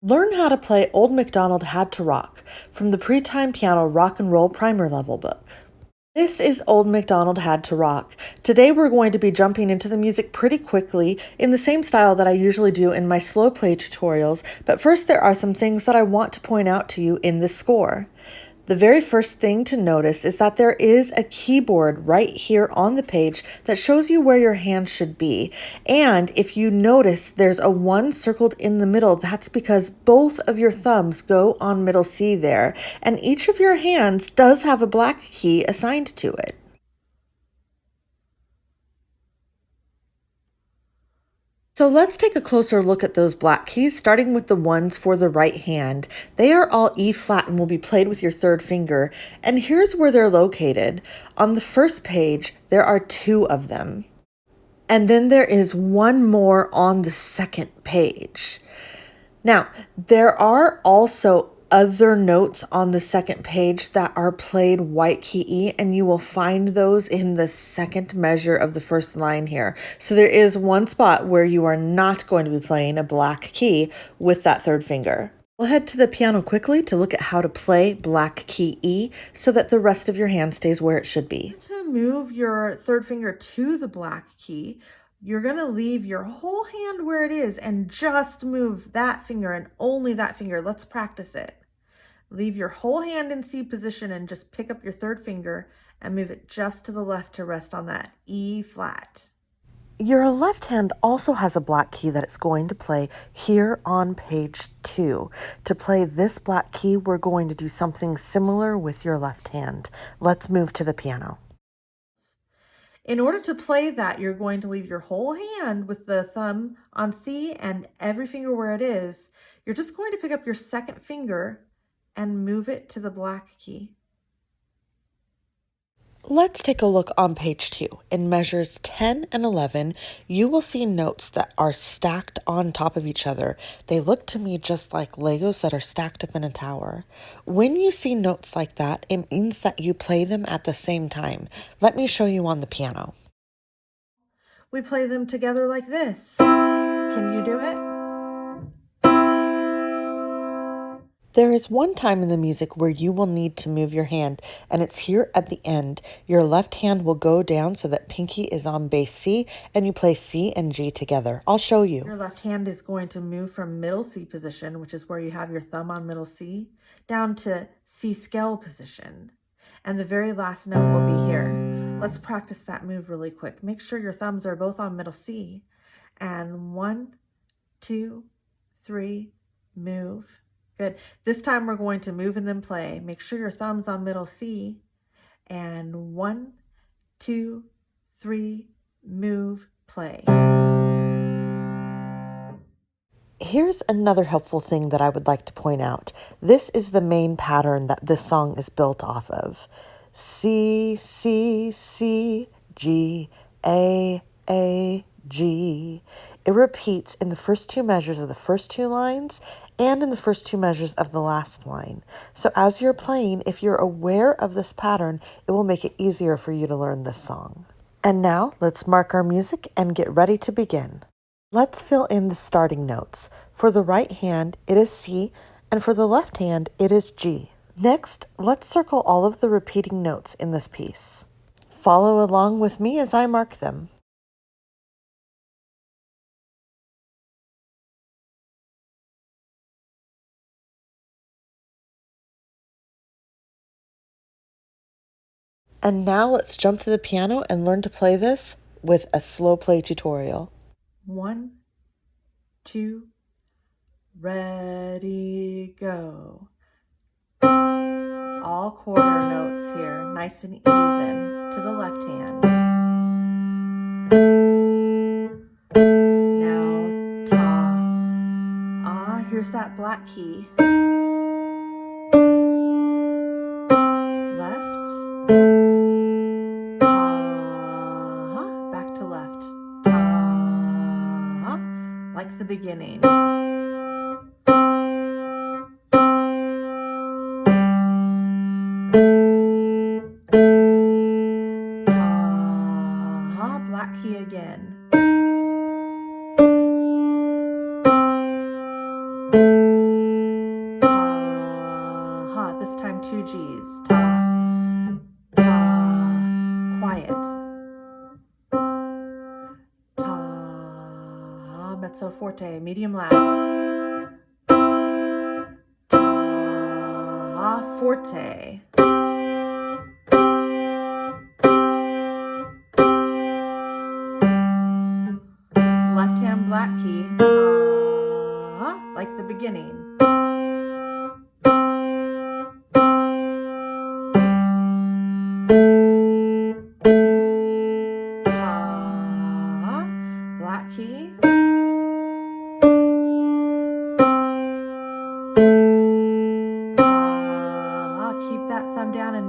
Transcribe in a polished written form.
Learn how to play Old MacDonald Had to Rock from the PreTime Piano Rock and Roll Primer Level book. This is Old MacDonald Had to Rock. Today we're going to be jumping into the music pretty quickly in the same style that I usually do in my slow play tutorials, but first there are some things that I want to point out to you in this score. The very first thing to notice is that there is a keyboard right here on the page that shows you where your hand should be. And if you notice there's a 1 circled in the middle, that's because both of your thumbs go on middle C there. And each of your hands does have a black key assigned to it. So let's take a closer look at those black keys, starting with the ones for the right hand. They are all E flat and will be played with your third finger. And here's where they're located. On the first page, there are 2 of them. And then there is 1 more on the second page. Now, there are also other notes on the second page that are played white key E, and you will find those in the second measure of the first line here. So there is one spot where you are not going to be playing a black key with that third finger. We'll head to the piano quickly to look at how to play black key E so that the rest of your hand stays where it should be. To move your third finger to the black key, you're going to leave your whole hand where it is and just move that finger and only that finger. Let's practice it. Leave your whole hand in C position and just pick up your third finger and move it just to the left to rest on that E flat. Your left hand also has a black key that it's going to play here on page 2. To play this black key, we're going to do something similar with your left hand. Let's move to the piano. In order to play that, you're going to leave your whole hand with the thumb on C and every finger where it is. You're just going to pick up your second finger and move it to the black key. Let's take a look on page 2. In measures 10 and 11, you will see notes that are stacked on top of each other. They look to me just like Legos that are stacked up in a tower. When you see notes like that, it means that you play them at the same time. Let me show you on the piano. We play them together like this. Can you do it? There is one time in the music where you will need to move your hand, and it's here at the end. Your left hand will go down so that pinky is on bass C, and you play C and G together. I'll show you. Your left hand is going to move from middle C position, which is where you have your thumb on middle C, down to C scale position. And the very last note will be here. Let's practice that move really quick. Make sure your thumbs are both on middle C. And 1, 2, 3, move. Good. This time we're going to move and then play. Make sure your thumb's on middle C. And 1, 2, 3, move, play. Here's another helpful thing that I would like to point out. This is the main pattern that this song is built off of. C, C, C, G, A, G. It repeats in the first 2 measures of the first 2 lines and in the first 2 measures of the last line. So as you're playing, if you're aware of this pattern, it will make it easier for you to learn this song. And now let's mark our music and get ready to begin. Let's fill in the starting notes. For the right hand, it is C, and for the left hand, it is G. Next, let's circle all of the repeating notes in this piece. Follow along with me as I mark them. And now let's jump to the piano and learn to play this with a slow play tutorial. 1, 2, ready, go. All quarter notes here, nice and even to the left hand. Now, ta, ah, here's that black key. Left, ta, back to left, ta, like the beginning. Black key again. 2 Gs. Ta, ta, quiet. Ta, mezzo forte, medium loud. Ta, forte. Left hand black key, ta, like the beginning. Ta, black key. Ta, keep that thumb down and